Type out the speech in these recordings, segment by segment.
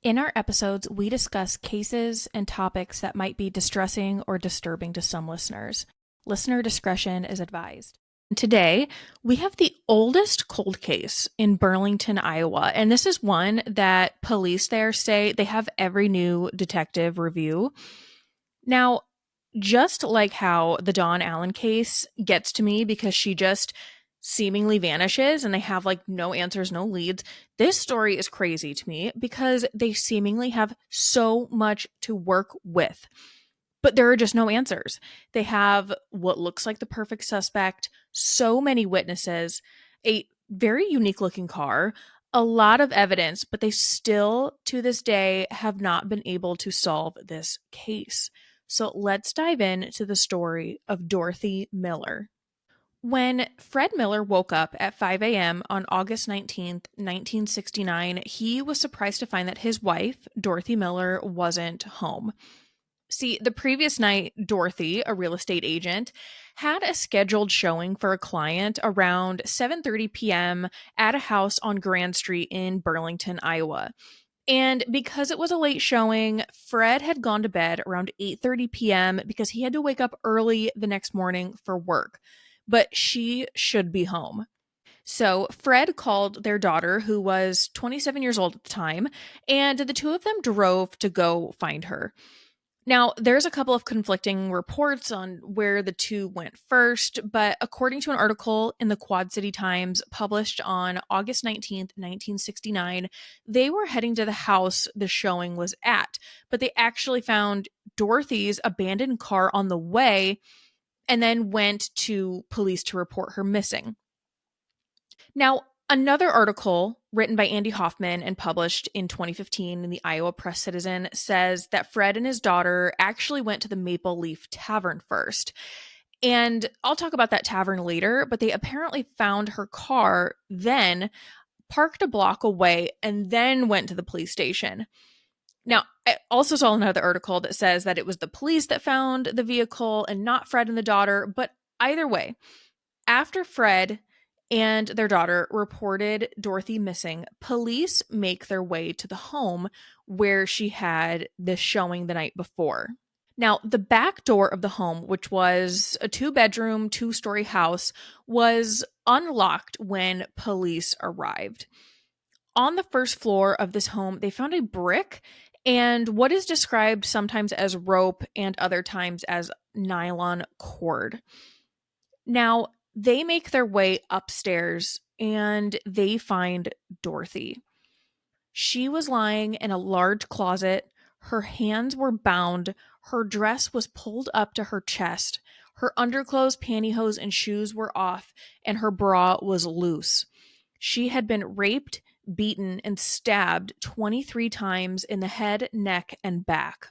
In our episodes, we discuss cases and topics that might be distressing or disturbing to some listeners. Listener discretion is advised. Today, we have the oldest cold case in Burlington, Iowa, and this is one that police there say they have every new detective review. Now, just like how the Dawn Allen case gets to me because she just seemingly vanishes and they have like no answers, no leads, this story is crazy to me because they seemingly have so much to work with. But there are just no answers. They have what looks like the perfect suspect, so many witnesses, a very unique looking car, a lot of evidence, but they still, to this day, have not been able to solve this case. So let's dive into the story of Dorothy Miller. When Fred Miller woke up at 5 a.m. on August 19th, 1969, he was surprised to find that his wife, Dorothy Miller, wasn't home. See, the previous night, Dorothy, a real estate agent, had a scheduled showing for a client around 7:30 p.m. at a house on Grand Street in Burlington, Iowa. And because it was a late showing, Fred had gone to bed around 8:30 p.m. because he had to wake up early the next morning for work. But she should be home. So Fred called their daughter, who was 27 years old at the time, and the two of them drove to go find her. Now, there's a couple of conflicting reports on where the two went first, but according to an article in the Quad City Times published on August 19th, 1969, they were heading to the house the showing was at, but they actually found Dorothy's abandoned car on the way and then went to police to report her missing. Now, another article written by Andy Hoffman and published in 2015 in the Iowa Press Citizen says that Fred and his daughter actually went to the Maple Leaf Tavern first. And I'll talk about that tavern later, but they apparently found her car, then parked a block away, and then went to the police station. Now, I also saw another article that says that it was the police that found the vehicle and not Fred and the daughter, but either way, after Fred and their daughter reported Dorothy missing, police make their way to the home where she had this showing the night before. Now, the back door of the home, which was a two-bedroom, two-story house, was unlocked when police arrived. On the first floor of this home, they found a brick and what is described sometimes as rope and other times as nylon cord. Now, they make their way upstairs and they find Dorothy. She was lying in a large closet. Her hands were bound. Her dress was pulled up to her chest. Her underclothes, pantyhose, and shoes were off, and her bra was loose. She had been raped, beaten, and stabbed 23 times in the head, neck, and back.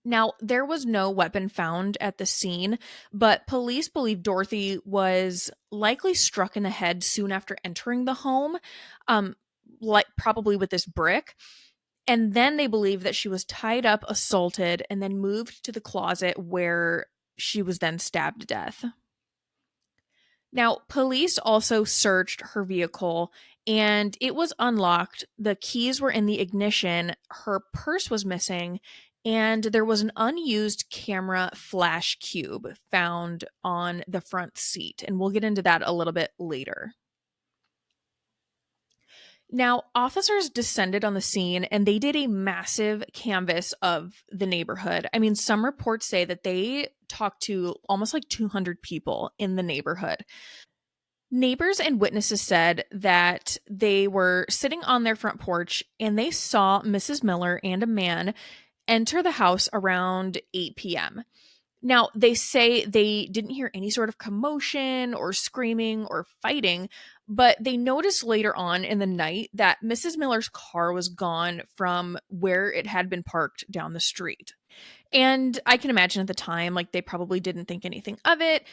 Now, there was no weapon found at the scene, but police believe Dorothy was likely struck in the head soon after entering the home, like probably with this brick. And then they believe that she was tied up, assaulted, and then moved to the closet where she was then stabbed to death. Now, police also searched her vehicle and it was unlocked. The keys were in the ignition. Her purse was missing. And there was an unused camera flash cube found on the front seat. And we'll get into that a little bit later. Now, officers descended on the scene and they did a massive canvass of the neighborhood. I mean, some reports say that they talked to almost like 200 people in the neighborhood. Neighbors and witnesses said that they were sitting on their front porch and they saw Mrs. Miller and a man enter the house around 8 p.m. Now, they say they didn't hear any sort of commotion or screaming or fighting, but they noticed later on in the night that Mrs. Miller's car was gone from where it had been parked down the street. And I can imagine at the time, like, they probably didn't think anything of it.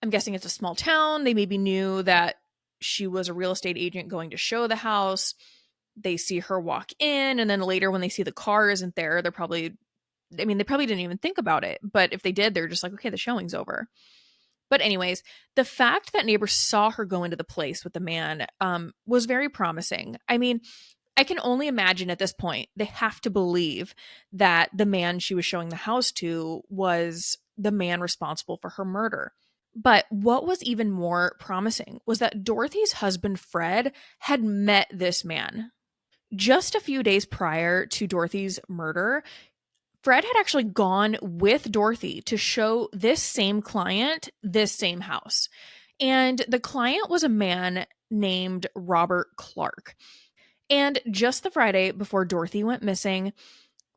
I'm guessing it's a small town. They maybe knew that she was a real estate agent going to show the house. They see her walk in, and then later when they see the car isn't there, they're probably, I mean, they probably didn't even think about it. But if they did, they're just like, okay, the showing's over. But anyways, the fact that neighbors saw her go into the place with the man was very promising. I mean, I can only imagine at this point, they have to believe that the man she was showing the house to was the man responsible for her murder. But what was even more promising was that Dorothy's husband, Fred, had met this man. Just a few days prior to Dorothy's murder, Fred had actually gone with Dorothy to show this same client this same house. And the client was a man named Robert Clark. And just the Friday before Dorothy went missing,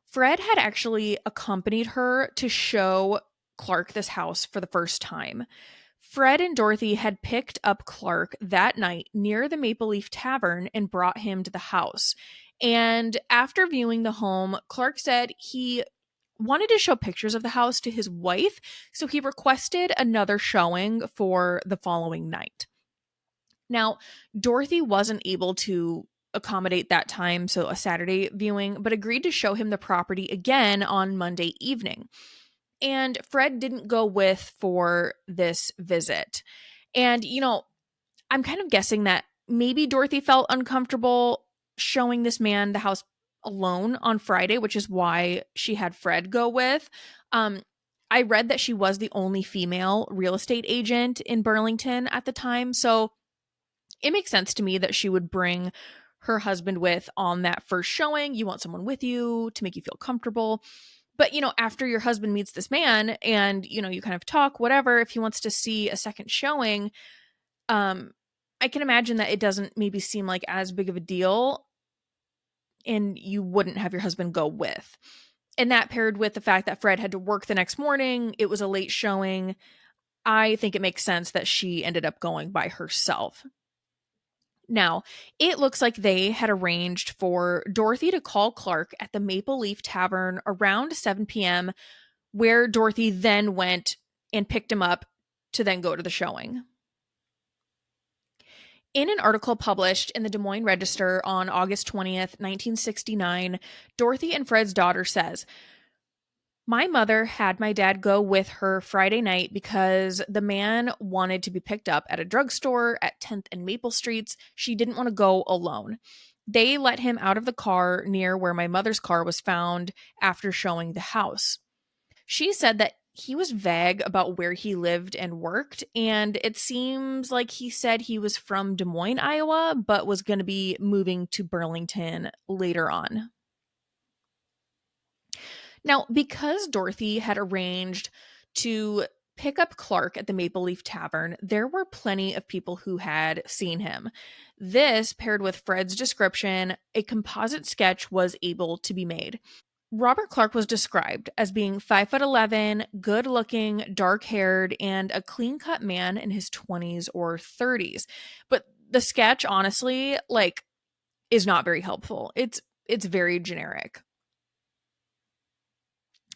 Fred had actually accompanied her to show Clark this house for the first time. Fred and Dorothy had picked up Clark that night near the Maple Leaf Tavern and brought him to the house. And after viewing the home, Clark said he wanted to show pictures of the house to his wife, so he requested another showing for the following night. Now, Dorothy wasn't able to accommodate that time, so a Saturday viewing, but agreed to show him the property again on Monday evening. And Fred didn't go with for this visit. And, I'm kind of guessing that maybe Dorothy felt uncomfortable showing this man the house alone on Friday, which is why she had Fred go with. Um, I read that she was the only female real estate agent in Burlington at the time. So it makes sense to me that she would bring her husband with on that first showing. You want someone with you to make you feel comfortable. But, after your husband meets this man and, you kind of talk, whatever, if he wants to see a second showing, I can imagine that it doesn't maybe seem like as big of a deal and you wouldn't have your husband go with. And that paired with the fact that Fred had to work the next morning, it was a late showing. I think it makes sense that she ended up going by herself. Now, it looks like they had arranged for Dorothy to call Clark at the Maple Leaf Tavern around 7 p.m., where Dorothy then went and picked him up to then go to the showing. In an article published in the Des Moines Register on August 20th, 1969, Dorothy and Fred's daughter says, "My mother had my dad go with her Friday night because the man wanted to be picked up at a drugstore at 10th and Maple Streets. She didn't want to go alone. They let him out of the car near where my mother's car was found after showing the house. She said that he was vague about where he lived and worked, and it seems like he said he was from Des Moines, Iowa, but was going to be moving to Burlington later on." Now, because Dorothy had arranged to pick up Clark at the Maple Leaf Tavern, there were plenty of people who had seen him. This, paired with Fred's description, a composite sketch was able to be made. Robert Clark was described as being 5'11", good looking, dark haired, and a clean cut man in his 20s or 30s. But the sketch, honestly, is not very helpful. It's very generic.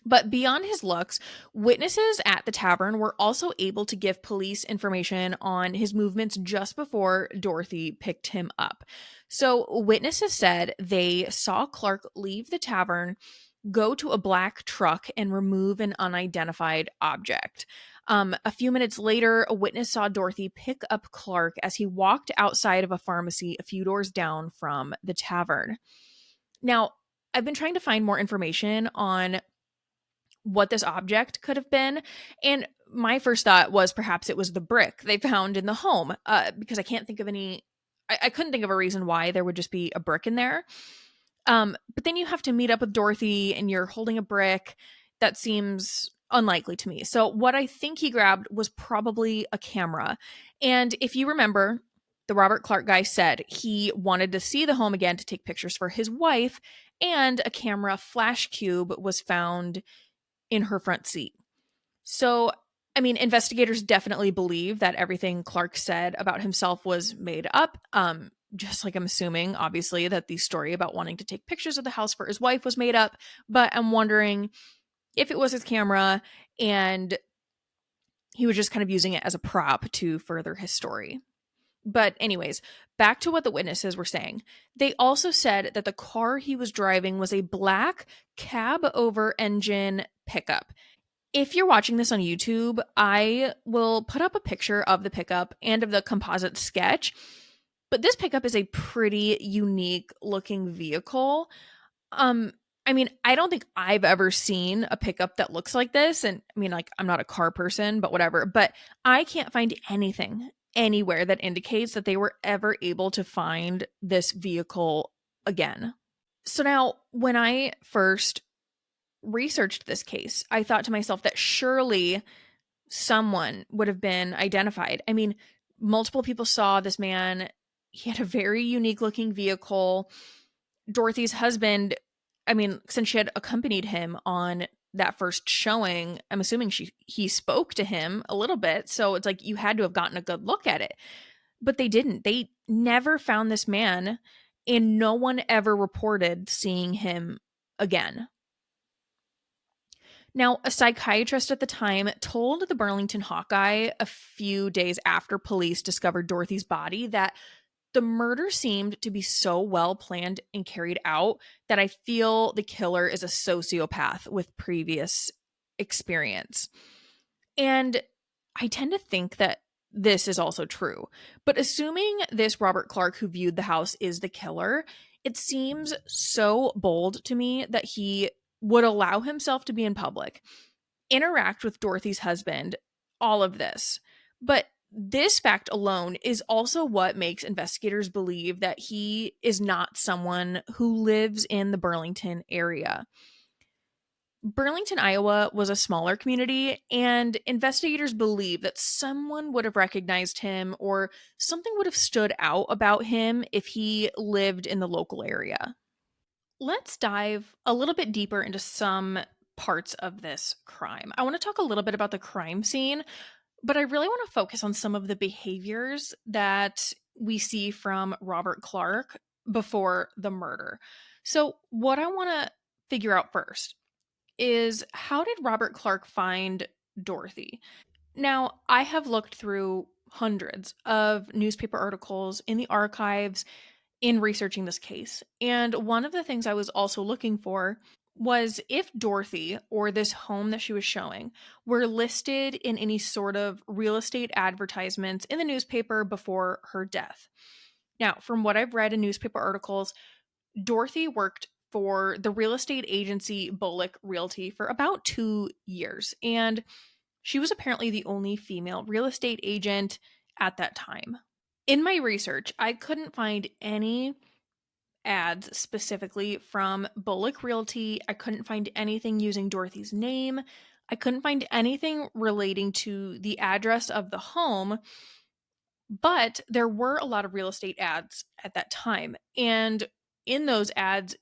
But beyond his looks, witnesses at the tavern were also able to give police information on his movements just before Dorothy picked him up. So witnesses said they saw Clark leave the tavern, go to a black truck, and remove an unidentified object. A few minutes later, a witness saw Dorothy pick up Clark as he walked outside of a pharmacy a few doors down from the tavern. Now, I've been trying to find more information on what this object could have been. And my first thought was perhaps it was the brick they found in the home, because I can't think of I couldn't think of a reason why there would just be a brick in there. But then you have to meet up with Dorothy and you're holding a brick. That seems unlikely to me. So what I think he grabbed was probably a camera. And if you remember, the Robert Clark guy said he wanted to see the home again to take pictures for his wife, and a camera flash cube was found in her front seat. So, investigators definitely believe that everything Clark said about himself was made up. Just like I'm assuming, obviously, that the story about wanting to take pictures of the house for his wife was made up. But I'm wondering if it was his camera and he was just kind of using it as a prop to further his story. But anyways, back to what the witnesses were saying. They also said that the car he was driving was a black cab over engine pickup. If you're watching this on YouTube, I will put up a picture of the pickup and of the composite sketch. But this pickup is a pretty unique looking vehicle. Um, I mean, I don't think I've ever seen a pickup that looks like this. And I mean, like, I'm not a car person, but whatever. But I can't find anything anywhere that indicates that they were ever able to find this vehicle again. So now, when I first researched this case, I thought to myself that surely someone would have been identified. I mean, multiple people saw this man. He had a very unique looking vehicle. Dorothy's husband, I mean, since she had accompanied him on that first showing, I'm assuming he spoke to him a little bit. So it's like you had to have gotten a good look at it. But they didn't. They never found this man, and no one ever reported seeing him again. Now, a psychiatrist at the time told the Burlington Hawkeye a few days after police discovered Dorothy's body that the murder seemed to be so well planned and carried out that I feel the killer is a sociopath with previous experience. And I tend to think that this is also true. But assuming this Robert Clark who viewed the house is the killer, it seems so bold to me that he would allow himself to be in public, interact with Dorothy's husband, all of this. But this fact alone is also what makes investigators believe that he is not someone who lives in the Burlington area. Burlington, Iowa was a smaller community, and investigators believe that someone would have recognized him or something would have stood out about him if he lived in the local area. Let's dive a little bit deeper into some parts of this crime. I want to talk a little bit about the crime scene, but I really want to focus on some of the behaviors that we see from Robert Clark before the murder. So, what I want to figure out first is how did Robert Clark find Dorothy? Now, I have looked through hundreds of newspaper articles in the archives in researching this case. And one of the things I was also looking for was if Dorothy or this home that she was showing were listed in any sort of real estate advertisements in the newspaper before her death. Now, from what I've read in newspaper articles, Dorothy worked for the real estate agency Bullock Realty for about 2 years. And she was apparently the only female real estate agent at that time. In my research, I couldn't find any ads specifically from Bullock Realty. I couldn't find anything using Dorothy's name. I couldn't find anything relating to the address of the home, but there were a lot of real estate ads at that time. And in those ads,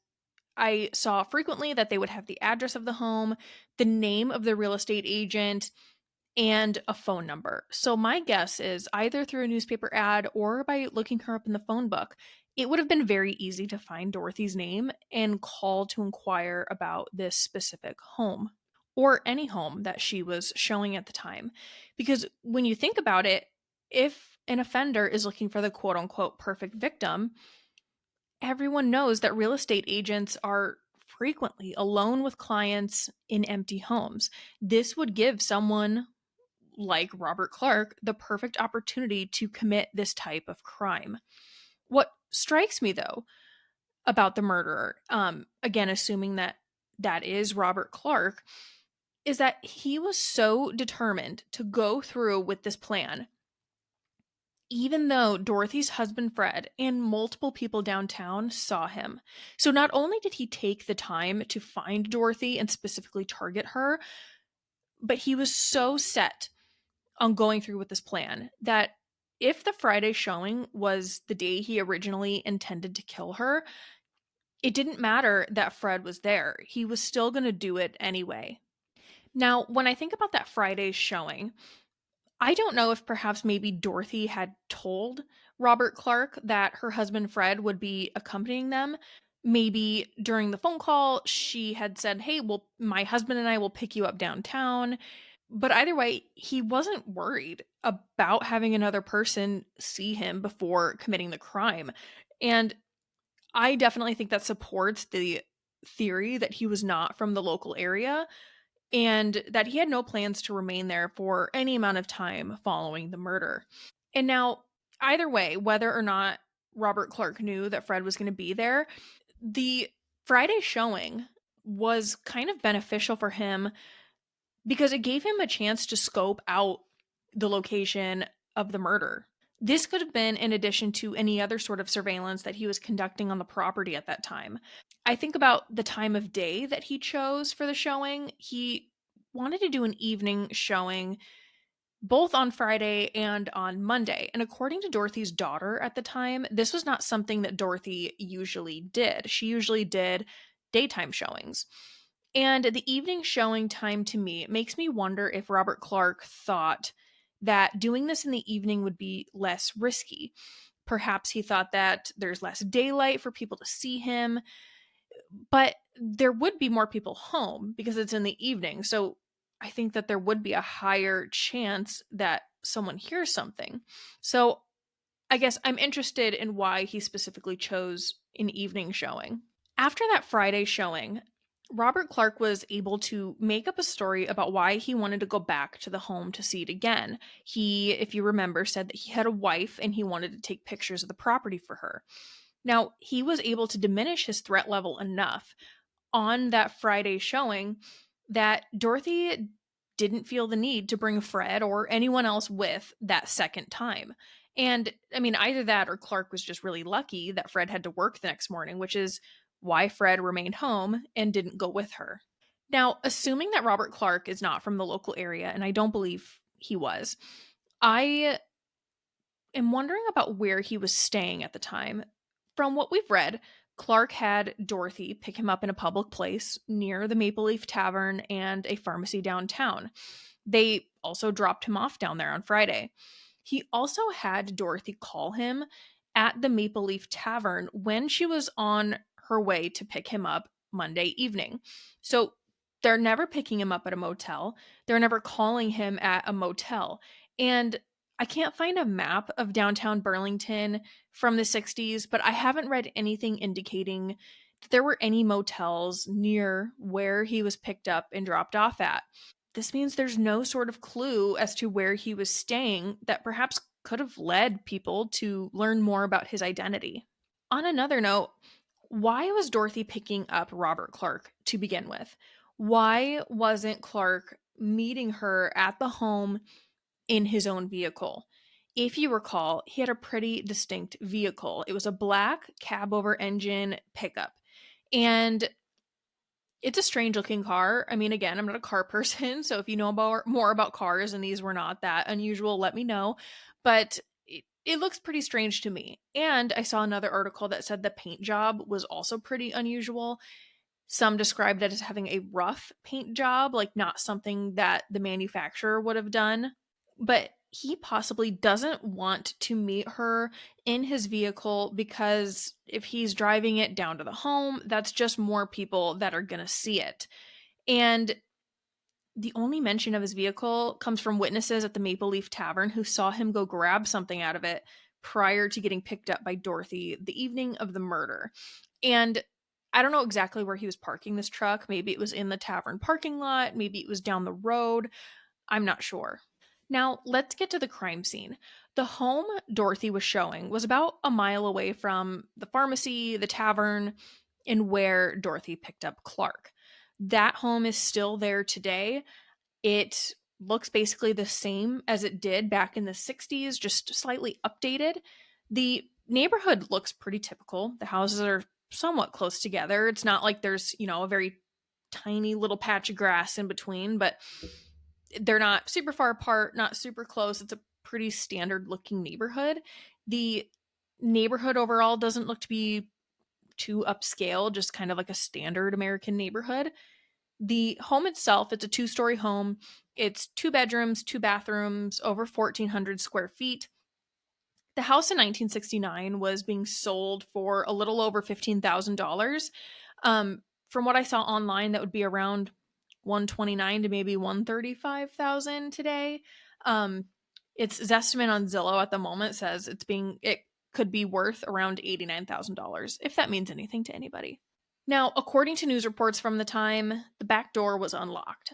I saw frequently that they would have the address of the home, the name of the real estate agent, and a phone number. So my guess is either through a newspaper ad or by looking her up in the phone book, it would have been very easy to find Dorothy's name and call to inquire about this specific home or any home that she was showing at the time. Because when you think about it, if an offender is looking for the quote unquote perfect victim, everyone knows that real estate agents are frequently alone with clients in empty homes. This would give someone like Robert Clark the perfect opportunity to commit this type of crime. What strikes me, though, about the murderer, again, assuming that that is Robert Clark, is that he was so determined to go through with this plan, even though Dorothy's husband Fred and multiple people downtown saw him. So not only did he take the time to find Dorothy and specifically target her, but he was so set on going through with this plan that if the Friday showing was the day he originally intended to kill her, it didn't matter that Fred was there. He was still going to do it anyway. Now, when I think about that Friday showing, I don't know if perhaps maybe Dorothy had told Robert Clark that her husband Fred would be accompanying them. Maybe during the phone call, she had said, "Hey, well, my husband and I will pick you up downtown." But either way, he wasn't worried about having another person see him before committing the crime. And I definitely think that supports the theory that he was not from the local area and that he had no plans to remain there for any amount of time following the murder. And now, either way, whether or not Robert Clark knew that Fred was going to be there. The Friday showing was kind of beneficial for him because it gave him a chance to scope out the location of the murder. This could have been in addition to any other sort of surveillance that he was conducting on the property at that time. I think about the time of day that he chose for the showing. He wanted to do an evening showing both on Friday and on Monday. And according to Dorothy's daughter at the time, this was not something that Dorothy usually did. She usually did daytime showings. And the evening showing time to me it makes me wonder if Robert Clark thought that doing this in the evening would be less risky. Perhaps he thought that there's less daylight for people to see him, but there would be more people home because it's in the evening. So I think that there would be a higher chance that someone hears something. So I guess I'm interested in why he specifically chose an evening showing. After that Friday showing, Robert Clark was able to make up a story about why he wanted to go back to the home to see it again. He, if you remember, said that he had a wife and he wanted to take pictures of the property for her. Now, he was able to diminish his threat level enough on that Friday showing that Dorothy didn't feel the need to bring Fred or anyone else with that second time. And I mean, either that or Clark was just really lucky that Fred had to work the next morning, which is why Fred remained home and didn't go with her. Now, assuming that Robert Clark is not from the local area, and I don't believe he was, I am wondering about where he was staying at the time. From what we've read, Clark had Dorothy pick him up in a public place near the Maple Leaf Tavern and a pharmacy downtown. They also dropped him off down there on Friday. He also had Dorothy call him at the Maple Leaf Tavern when she was on her way to pick him up Monday evening. So they're never picking him up at a motel. They're never calling him at a motel. And I can't find a map of downtown Burlington from the 60s, but I haven't read anything indicating that there were any motels near where he was picked up and dropped off at. This means there's no sort of clue as to where he was staying that perhaps could have led people to learn more about his identity. On another note, why was Dorothy picking up Robert Clark to begin with? Why wasn't Clark meeting her at the home in his own vehicle? If you recall, he had a pretty distinct vehicle. It was a black cab over engine pickup. And it's a strange looking car. I mean, again, I'm not a car person, so if you know more about cars and these were not that unusual, let me know. But it looks pretty strange to me. And I saw another article that said the paint job was also pretty unusual. Some described it as having a rough paint job, like not something that the manufacturer would have done. But he possibly doesn't want to meet her in his vehicle because if he's driving it down to the home, that's just more people that are going to see it. And the only mention of his vehicle comes from witnesses at the Maple Leaf Tavern who saw him go grab something out of it prior to getting picked up by Dorothy the evening of the murder. And I don't know exactly where he was parking this truck. Maybe it was in the tavern parking lot, maybe it was down the road. I'm not sure. Now, let's get to the crime scene. The home Dorothy was showing was about a mile away from the pharmacy, the tavern, and where Dorothy picked up Clark. That home is still there today. It looks basically the same as it did back in the 60s, just slightly updated. The neighborhood looks pretty typical. The houses are somewhat close together. It's not like there's, a very tiny little patch of grass in between, but they're not super far apart, not super close. It's a pretty standard looking neighborhood. The neighborhood overall doesn't look to be too upscale, just kind of like a standard American neighborhood. The home itself, it's a two-story home. It's 2 bedrooms, 2 bathrooms, over 1,400 square feet. The house in 1969 was being sold for a little over $15,000. From what I saw online, that would be around 129 to maybe 135,000 today. Its Zestimate on Zillow at the moment says it could be worth around $89,000, if that means anything to anybody. Now, according to news reports from the time, the back door was unlocked.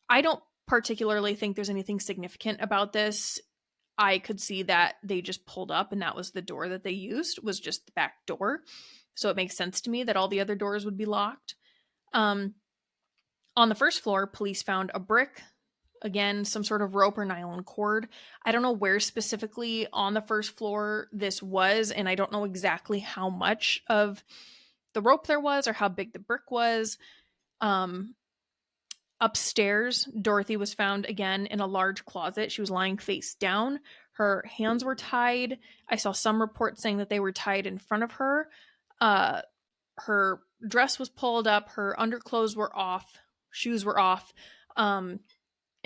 I don't particularly think there's anything significant about this. I could see that they just pulled up and that was the door that they used, was just the back door. So it makes sense to me that all the other doors would be locked. Um, on the first floor, police found a brick, again, some sort of rope or nylon cord. I don't know where specifically on the first floor this was, and I don't know exactly how much of the rope there was or how big the brick was. Um, Upstairs, Dorothy was found again in a large closet. She was lying face down. Her hands were tied. I saw some reports saying that they were tied in front of her. Uh, her dress was pulled up. Her underclothes were off. Shoes were off. And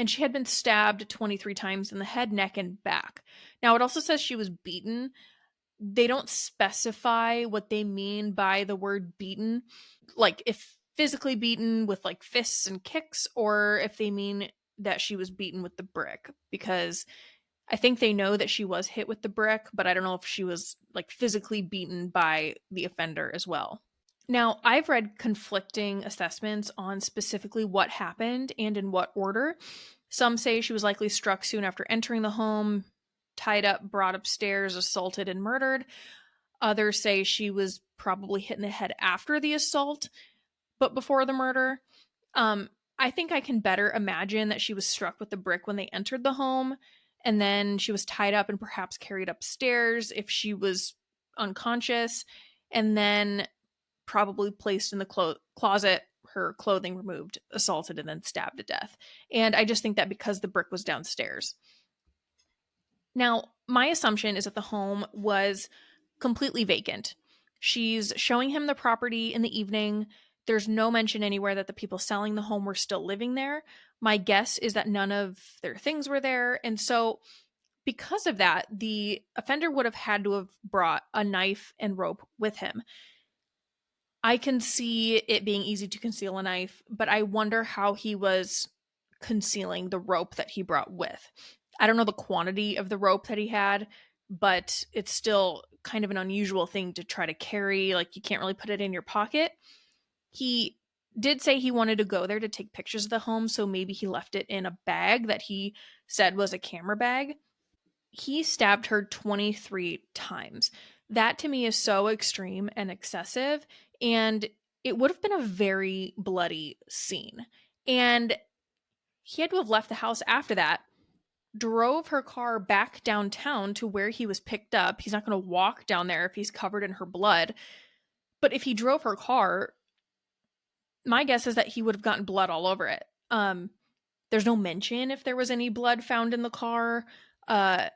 she had been stabbed 23 times in the head, neck, and back. Now, it also says she was beaten. They don't specify what they mean by the word beaten, like if physically beaten with like fists and kicks, or if they mean that she was beaten with the brick, because I think they know that she was hit with the brick, but I don't know if she was like physically beaten by the offender as well. Now, I've read conflicting assessments on specifically what happened and in what order. Some say she was likely struck soon after entering the home, tied up, brought upstairs, assaulted, and murdered. Others say she was probably hit in the head after the assault, but before the murder. Um, I think I can better imagine that she was struck with the brick when they entered the home, and then she was tied up and perhaps carried upstairs if she was unconscious, and then probably placed in the closet, her clothing removed, assaulted, and then stabbed to death. And I just think that because the brick was downstairs. Now, my assumption is that the home was completely vacant. She's showing him the property in the evening. There's no mention anywhere that the people selling the home were still living there. My guess is that none of their things were there. And so, because of that, the offender would have had to have brought a knife and rope with him. I can see it being easy to conceal a knife, but I wonder how he was concealing the rope that he brought with. I don't know the quantity of the rope that he had, but it's still kind of an unusual thing to try to carry. Like, you can't really put it in your pocket. He did say he wanted to go there to take pictures of the home, so maybe he left it in a bag that he said was a camera bag. He stabbed her 23 times. That to me is so extreme and excessive. And it would have been a very bloody scene. And he had to have left the house after that, drove her car back downtown to where he was picked up. He's not going to walk down there if he's covered in her blood. But if he drove her car, my guess is that he would have gotten blood all over it. There's no mention if there was any blood found in the car. But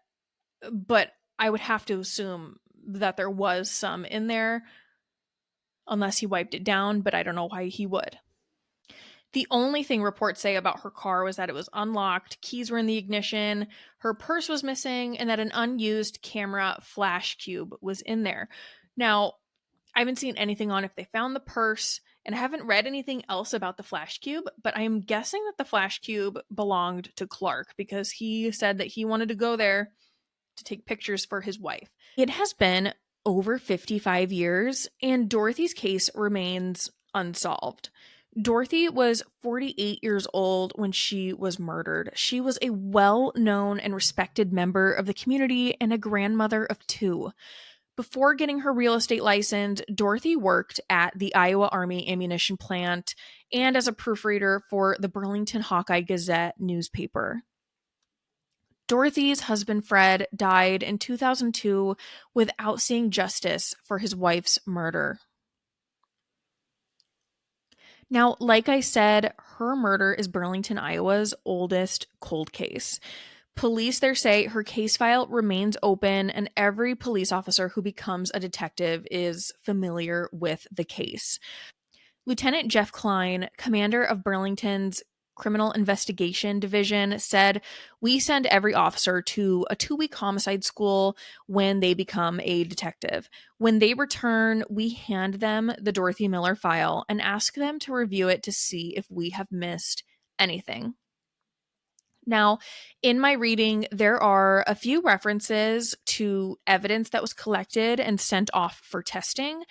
I would have to assume that there was some in there unless he wiped it down, but I don't know why he would. The only thing reports say about her car was that it was unlocked, keys were in the ignition, her purse was missing, and that an unused camera flash cube was in there. Now, I haven't seen anything on if they found the purse, and I haven't read anything else about the flash cube, but I am guessing that the flash cube belonged to Clark because he said that he wanted to go there to take pictures for his wife. It has been over 55 years, and Dorothy's case remains unsolved. Dorothy was 48 years old when she was murdered. She was a well known and respected member of the community and a grandmother of two. Before getting her real estate license, Dorothy worked at the Iowa Army ammunition plant and as a proofreader for the Burlington Hawkeye Gazette newspaper. Dorothy's husband Fred died in 2002 without seeing justice for his wife's murder. Now, like I said, her murder is Burlington, Iowa's oldest cold case. Police there say her case file remains open, and every police officer who becomes a detective is familiar with the case. Lieutenant Jeff Klein, commander of Burlington's Criminal Investigation Division, said, "We send every officer to a 2-week homicide school when they become a detective. When they return, we hand them the Dorothy Miller file and ask them to review it to see if we have missed anything." Now, in my reading, there are a few references to evidence that was collected and sent off for testing.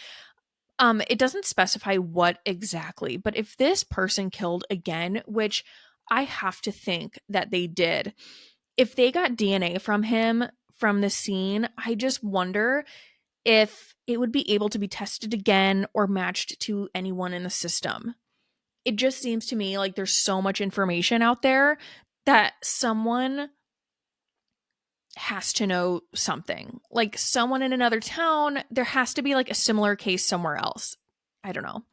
It doesn't specify what exactly, but if this person killed again, which I have to think that they did, if they got DNA from him from the scene, I just wonder if it would be able to be tested again or matched to anyone in the system. It just seems to me like there's so much information out there that someone has to know something. Like someone in another town, there has to be like a similar case somewhere else. I don't know.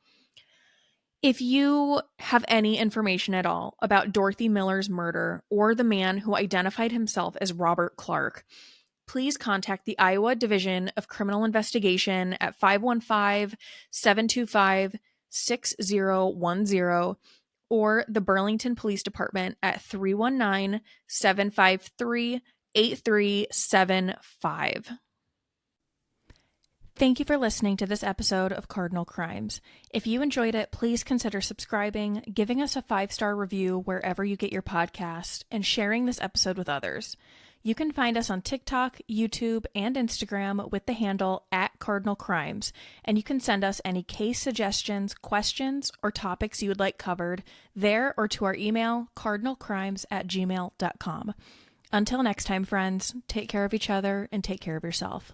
If you have any information at all about Dorothy Miller's murder or the man who identified himself as Robert Clark, please contact the Iowa Division of Criminal Investigation at 515-725-6010 or the Burlington Police Department at 319-753-8375. Thank you for listening to this episode of Cardinal Crimes. If you enjoyed it, please consider subscribing, giving us a 5-star review wherever you get your podcast, and sharing this episode with others. You can find us on TikTok, YouTube, and Instagram with the handle @CardinalCrimes, and you can send us any case suggestions, questions, or topics you would like covered there or to our email, cardinalcrimes@gmail.com. Until next time, friends, take care of each other and take care of yourself.